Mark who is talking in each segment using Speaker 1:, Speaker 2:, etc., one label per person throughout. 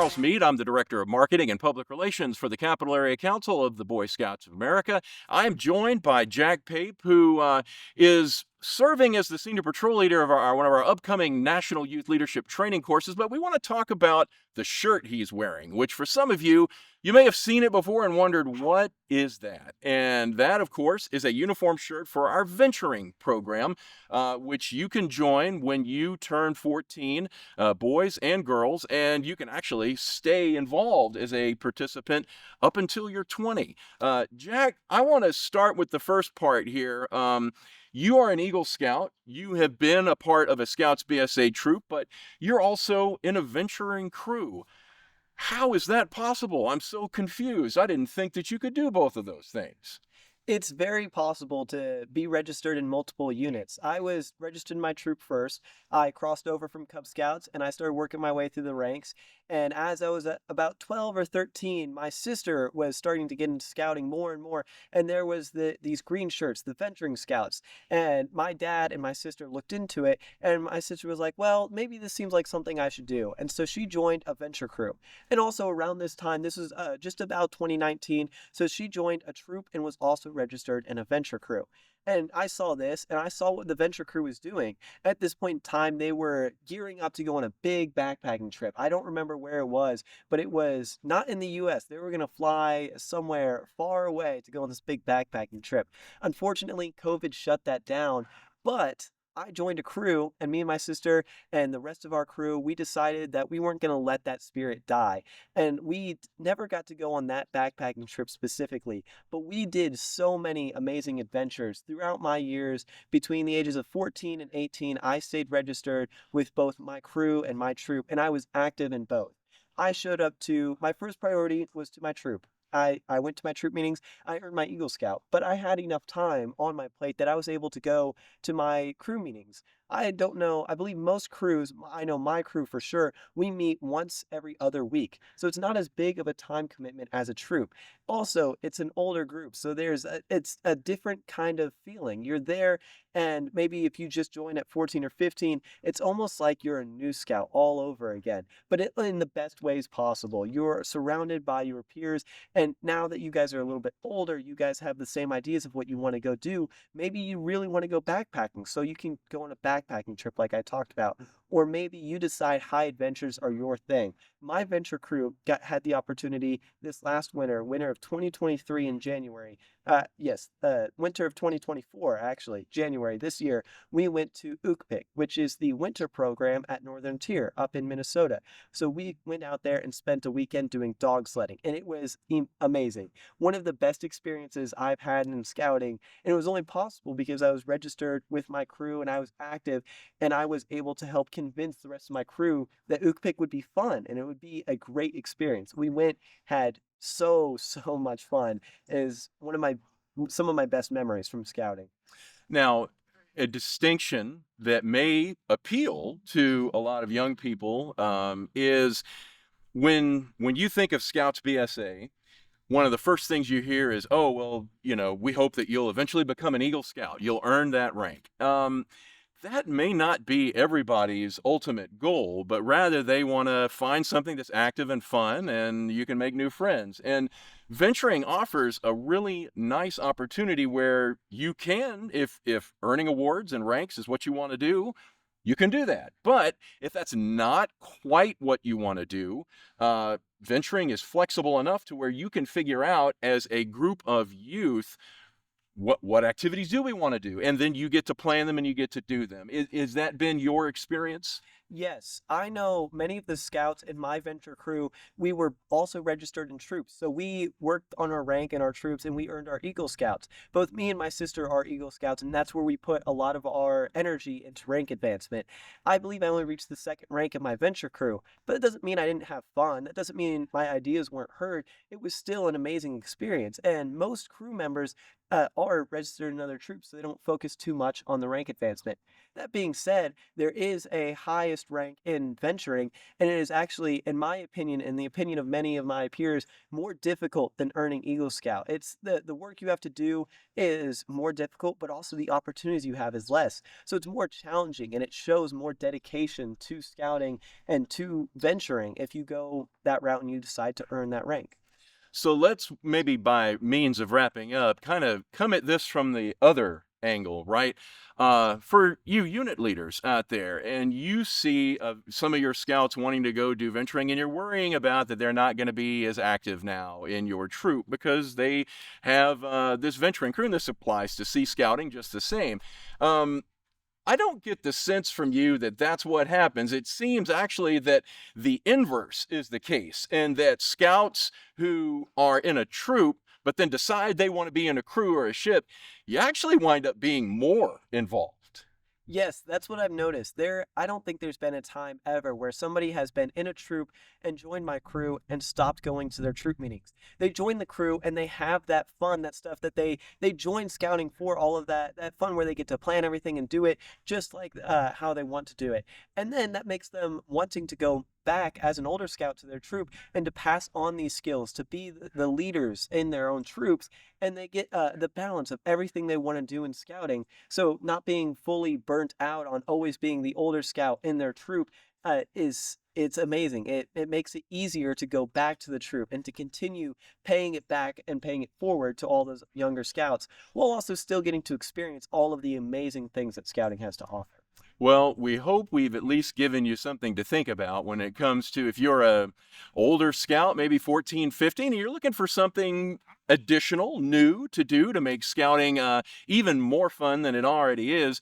Speaker 1: Charles Meade. I'm the Director of Marketing and Public Relations for the Capital Area Council of the Boy Scouts of America. I am joined by Jack Pape, who is serving as the Senior Patrol Leader of one of our upcoming National Youth Leadership Training courses. But we want to talk about the shirt he's wearing, which for some of you, you may have seen it before and wondered, what is that? And that, of course, is a uniform shirt for our venturing program, which you can join when you turn 14, boys and girls, and you can actually stay involved as a participant up until you're 20. Jack, I want to start with the first part here. You are an Eagle Scout. You have been a part of a Scouts BSA Troop, but you're also in a venturing crew. How is that possible? I'm so confused. I didn't think that you could do both of those things.
Speaker 2: It's very possible to be registered in multiple units. I was registered in my troop first. I crossed over from Cub Scouts and I started working my way through the ranks. And as I was at about 12 or 13, my sister was starting to get into scouting more and more. And there was these green shirts, the venturing scouts. And my dad and my sister looked into it. And my sister was like, well, maybe this seems like something I should do. And so she joined a venture crew. And also around this time, this was just about 2019. So she joined a troop and was also registered in a venture crew. And I saw this and I saw what the venture crew was doing. At this point in time, they were gearing up to go on a big backpacking trip. I don't remember where it was, but it was not in the US. They were going to fly somewhere far away to go on this big backpacking trip. Unfortunately, COVID shut that down, but I joined a crew, and me and my sister and the rest of our crew, we decided that we weren't going to let that spirit die. And we never got to go on that backpacking trip specifically, but we did so many amazing adventures throughout my years. Between the ages of 14 and 18, I stayed registered with both my crew and my troop, and I was active in both. I showed up to, my first priority was to my troop. I went to my troop meetings, I earned my Eagle Scout, but I had enough time on my plate that I was able to go to my crew meetings. I don't know, I believe most crews, I know my crew for sure, we meet once every other week. So it's not as big of a time commitment as a troop. Also, it's an older group, so it's a different kind of feeling. You're there, and maybe if you just join at 14 or 15, it's almost like you're a new scout all over again, but in the best ways possible. You're surrounded by your peers, and now that you guys are a little bit older, you guys have the same ideas of what you want to go do. Maybe you really want to go backpacking, so you can go on a backpacking trip like I talked about. Or maybe you decide high adventures are your thing. My venture crew had the opportunity this last winter of 2023 in January. Winter of 2024, actually, January this year, we went to UKPIC, which is the winter program at Northern Tier up in Minnesota. So we went out there and spent a weekend doing dog sledding, and it was amazing. One of the best experiences I've had in scouting, and it was only possible because I was registered with my crew and I was active, and I was able to help convince the rest of my crew that UKPIC would be fun and it would be a great experience. We went, had so much fun. It is some of my best memories from scouting.
Speaker 1: Now, a distinction that may appeal to a lot of young people is when you think of Scouts BSA, one of the first things you hear is, oh, well, we hope that you'll eventually become an Eagle Scout. You'll earn that rank. That may not be everybody's ultimate goal, but rather they want to find something that's active and fun and you can make new friends. And venturing offers a really nice opportunity where you can, if earning awards and ranks is what you want to do, you can do that. But if that's not quite what you want to do, venturing is flexible enough to where you can figure out as a group of youth what activities do we want to do, and then you get to plan them and you get to do them. Is that been your experience?
Speaker 2: Yes, I know many of the scouts in my venture crew, we were also registered in troops. So we worked on our rank in our troops and we earned our Eagle Scouts. Both me and my sister are Eagle Scouts, and that's where we put a lot of our energy into rank advancement. I believe I only reached the second rank in my venture crew, but it doesn't mean I didn't have fun. That doesn't mean my ideas weren't heard. It was still an amazing experience, and most crew members are registered in other troops, so they don't focus too much on the rank advancement. That being said, there is a highest rank in venturing, and it is actually, in my opinion, in the opinion of many of my peers, more difficult than earning Eagle Scout. It's the work you have to do is more difficult, but also the opportunities you have is less. So it's more challenging and it shows more dedication to scouting and to venturing if you go that route and you decide to earn that rank.
Speaker 1: So let's maybe by means of wrapping up, kind of come at this from the other angle, right? For you unit leaders out there, and you see some of your scouts wanting to go do venturing, and you're worrying about that they're not going to be as active now in your troop because they have this venturing crew, and this applies to sea scouting just the same. Um, I don't get the sense from you that that's what happens. It seems actually that the inverse is the case, and that scouts who are in a troop but then decide they want to be in a crew or a ship, you actually wind up being more involved.
Speaker 2: Yes, that's what I've noticed. I don't think there's been a time ever where somebody has been in a troop and joined my crew and stopped going to their troop meetings. They join the crew and they have that fun, that stuff that they join scouting for, all of that fun where they get to plan everything and do it just like how they want to do it. And then that makes them wanting to go back as an older scout to their troop and to pass on these skills, to be the leaders in their own troops, and they get the balance of everything they want to do in scouting. So not being fully burnt out on always being the older scout in their troop is it's amazing. It makes it easier to go back to the troop and to continue paying it back and paying it forward to all those younger scouts, while also still getting to experience all of the amazing things that scouting has to offer.
Speaker 1: Well, we hope we've at least given you something to think about when it comes to if you're a older scout, maybe 14, 15, and you're looking for something additional, new to do to make scouting even more fun than it already is.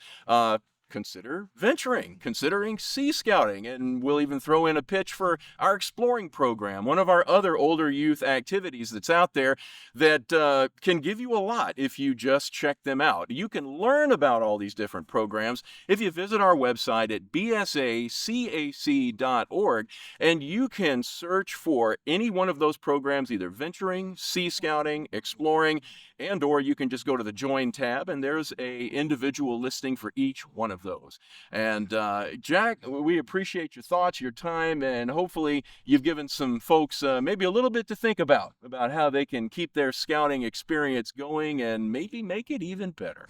Speaker 1: Consider venturing, considering sea scouting, and we'll even throw in a pitch for our exploring program, one of our other older youth activities that's out there that can give you a lot if you just check them out. You can learn about all these different programs if you visit our website at bsacac.org, and you can search for any one of those programs, either venturing, sea scouting, exploring, and or you can just go to the Join tab, and there's a individual listing for each one of those. And Jack, we appreciate your thoughts, your time, and hopefully you've given some folks maybe a little bit to think about how they can keep their scouting experience going and maybe make it even better.